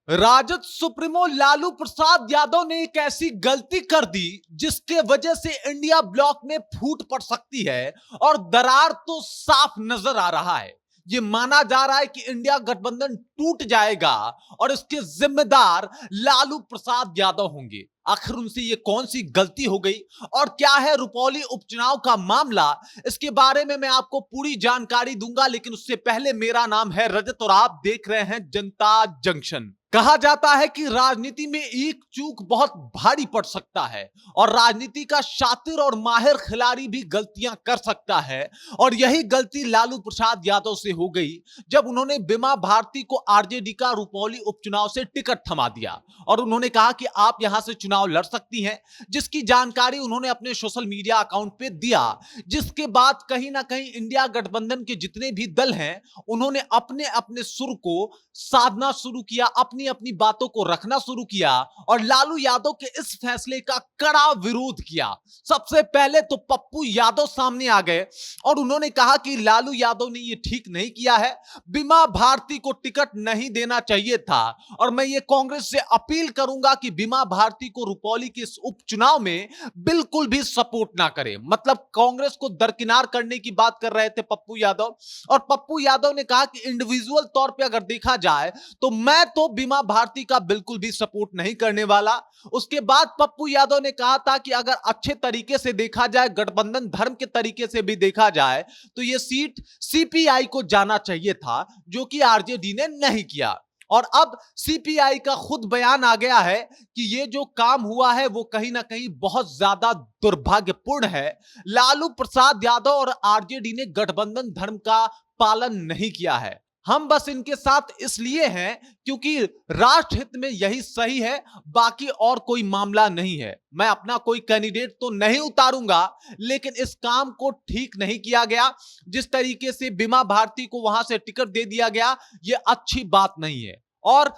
Rajad supremo Lalu Prasad Yadav ने एक ऐसी गलती कर दी जिसके वजह से इंडिया ब्लॉक में फूट पड़ सकती है और दरार तो साफ नजर आ रहा है। ये माना जा रहा है कि इंडिया गठबंधन टूट जाएगा और इसके जिम्मेदार लालू प्रसाद यादव होंगे। आखिर उनसे ये कौन सी गलती हो गई और क्या है रुपौली उपचुनाव का मामला, इसके बारे में मैं आपको पूरी जानकारी दूंगा। लेकिन उससे पहले मेरा नाम है रजत और आप देख रहे हैं जनता जंक्शन। कहा जाता है कि राजनीति में एक चूक बहुत भारी पड़ सकता है और राजनीति का शातिर और माहिर खिलाड़ी भी गलतियां कर सकता है। और यही गलती लालू प्रसाद यादव से हो गई जब उन्होंने बीमा भारती को आरजेडी का रुपौली उपचुनाव से टिकट थमा दिया और उन्होंने कहा कि आप यहां से चुनाव लड़ सकती हैं, जिसकी जानकारी उन्होंने अपने सोशल मीडिया अकाउंट पे दिया। जिसके बाद कहीं ना कहीं इंडिया गठबंधन के जितने भी दल हैं उन्होंने अपने अपने सुर को साधना शुरू किया, अपनी अपनी बातों को रखना शुरू किया और लालू यादव के इस फैसले का कड़ा विरोध किया। सबसे पहले तो पप्पू यादव सामने आ गए और उन्होंने कहा कि लालू यादव ने यह ठीक नहीं किया है, बीमा भारती को टिकट नहीं देना चाहिए था और मैं ये कांग्रेस से अपील करूंगा कि बीमा भारती को रुपौली के इस उपचुनाव में बिल्कुल भी सपोर्ट ना करे। मतलब कांग्रेस को दरकिनार करने की बात कर रहे थे पप्पू यादव। और पप्पू यादव ने कहा कि इंडिविजुअल तौर पे अगर देखा जाए तो मैं तो बीमा भारती का बिल्कुल भी सपोर्ट नहीं करने वाला। उसके बाद पप्पू यादव ने कहा था कि अगर अच्छे तरीके से देखा जाए, गठबंधन धर्म के तरीके से भी देखा जाए तो यह सीट सीपीआई को जाना चाहिए था, जो कि आरजेडी ने नहीं किया। और अब सीपीआई का खुद बयान आ गया है कि ये जो काम हुआ है वो कहीं ना कहीं बहुत ज्यादा दुर्भाग्यपूर्ण है। लालू प्रसाद यादव और आरजेडी ने गठबंधन धर्म का पालन नहीं किया है। हम बस इनके साथ इसलिए हैं क्योंकि राष्ट्र हित में यही सही है, बाकी और कोई मामला नहीं है। मैं अपना कोई कैंडिडेट तो नहीं उतारूंगा, लेकिन इस काम को ठीक नहीं किया गया। जिस तरीके से बीमा भारती को वहां से टिकट दे दिया गया, यह अच्छी बात नहीं है। और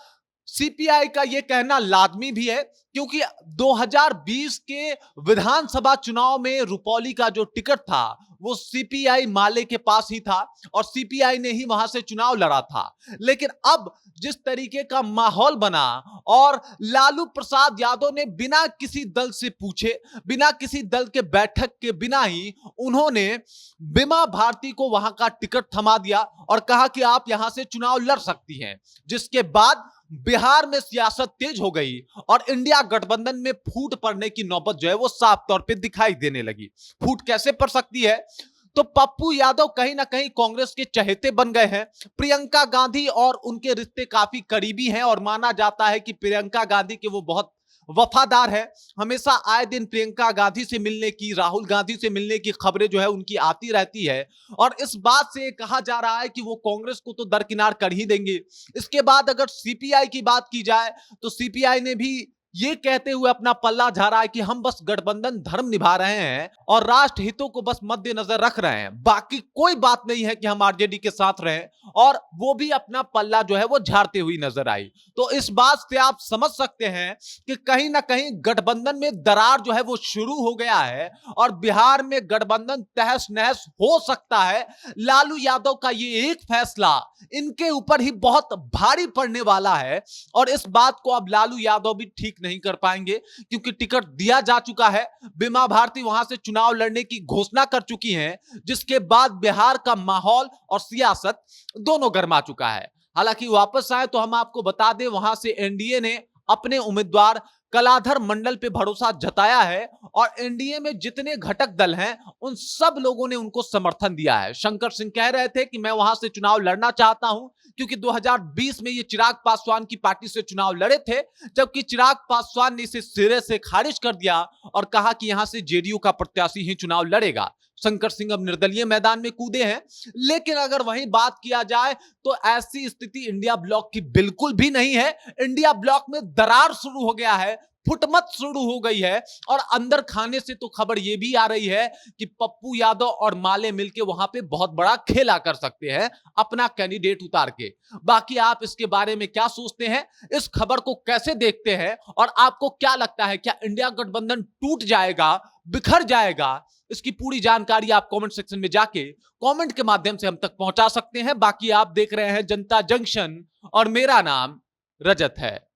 सीपीआई का यह कहना लाजमी भी है क्योंकि 2020 के विधानसभा चुनाव में रुपौली का जो टिकट था वो सीपीआई माले के पास ही था और सीपीआई ने ही वहां से चुनाव लड़ा था। लेकिन अब जिस तरीके का माहौल बना और लालू प्रसाद यादव ने बिना किसी दल से पूछे, बिना किसी दल के बैठक के बिना ही उन्होंने बीमा भारती को वहां का टिकट थमा दिया और कहा कि आप यहां से चुनाव लड़ सकती हैं। जिसके बाद बिहार में सियासत तेज हो गई और इंडिया गठबंधन में फूट पड़ने की नौबत जो है वो साफ तौर पे दिखाई देने लगी। फूट कैसे पड़ सकती है? तो पप्पू यादव कहीं ना कहीं कांग्रेस के चहेते बन गए हैं। प्रियंका गांधी और उनके रिश्ते काफी करीबी हैं और माना जाता है कि प्रियंका गांधी के वो बहुत वफादार है। हमेशा आए दिन प्रियंका गांधी से मिलने की, राहुल गांधी से मिलने की खबरें जो है उनकी आती रहती है और इस बात से कहा जा रहा है कि वो कांग्रेस को तो दरकिनार कर ही देंगे। इसके बाद अगर सीपीआई की बात की जाए तो सीपीआई ने भी ये कहते हुए अपना पल्ला झाड़ा है कि हम बस गठबंधन धर्म निभा रहे हैं और राष्ट्र हितों को बस मद्देनजर रख रहे हैं, बाकी कोई बात नहीं है कि हम आरजेडी के साथ रहें। और वो भी अपना पल्ला जो है वो झाड़ते हुए नजर आई। तो इस बात से आप समझ सकते हैं कि कहीं ना कहीं गठबंधन में दरार जो है वो शुरू हो गया है और बिहार में गठबंधन तहस नहस हो सकता है। लालू यादव का ये एक फैसला इनके ऊपर ही बहुत भारी पड़ने वाला है और इस बात को अब लालू यादव भी ठीक नहीं कर पाएंगे क्योंकि टिकट दिया जा चुका है। बीमा भारती वहां से चुनाव लड़ने की घोषणा कर चुकी हैं, जिसके बाद बिहार का माहौल और सियासत दोनों गर्मा चुका है। हालांकि वापस आए तो हम आपको बता दें वहां से एनडीए ने अपने उम्मीदवार कलाधर मंडल पे भरोसा जताया है और एनडीए में जितने घटक दल हैं उन सब लोगों ने उनको समर्थन दिया है। शंकर सिंह कह रहे थे कि मैं वहां से चुनाव लड़ना चाहता हूं क्योंकि 2020 में ये चिराग पासवान की पार्टी से चुनाव लड़े थे, जबकि चिराग पासवान ने इसे सिरे से खारिज कर दिया और कहा कि यहां से जेडीयू का प्रत्याशी ही चुनाव लड़ेगा। शंकर सिंह अब निर्दलीय मैदान में कूदे हैं। लेकिन अगर वहीं बात किया जाए तो ऐसी स्थिति इंडिया ब्लॉक की बिल्कुल भी नहीं है। इंडिया ब्लॉक में दरार शुरू हो गया है, फुटमत शुरू हो गई है और अंदर खाने से तो खबर यह भी आ रही है कि पप्पू यादव और माले मिलके वहां पे बहुत बड़ा खेला कर सकते हैं अपना कैंडिडेट उतार के। बाकी आप इसके बारे में क्या सोचते हैं, इस खबर को कैसे देखते हैं और आपको क्या लगता है, क्या इंडिया गठबंधन टूट जाएगा, बिखर जाएगा? इसकी पूरी जानकारी आप कमेंट सेक्शन में जाके कमेंट के माध्यम से हम तक पहुंचा सकते हैं। बाकी आप देख रहे हैं जनता जंक्शन और मेरा नाम रजत है।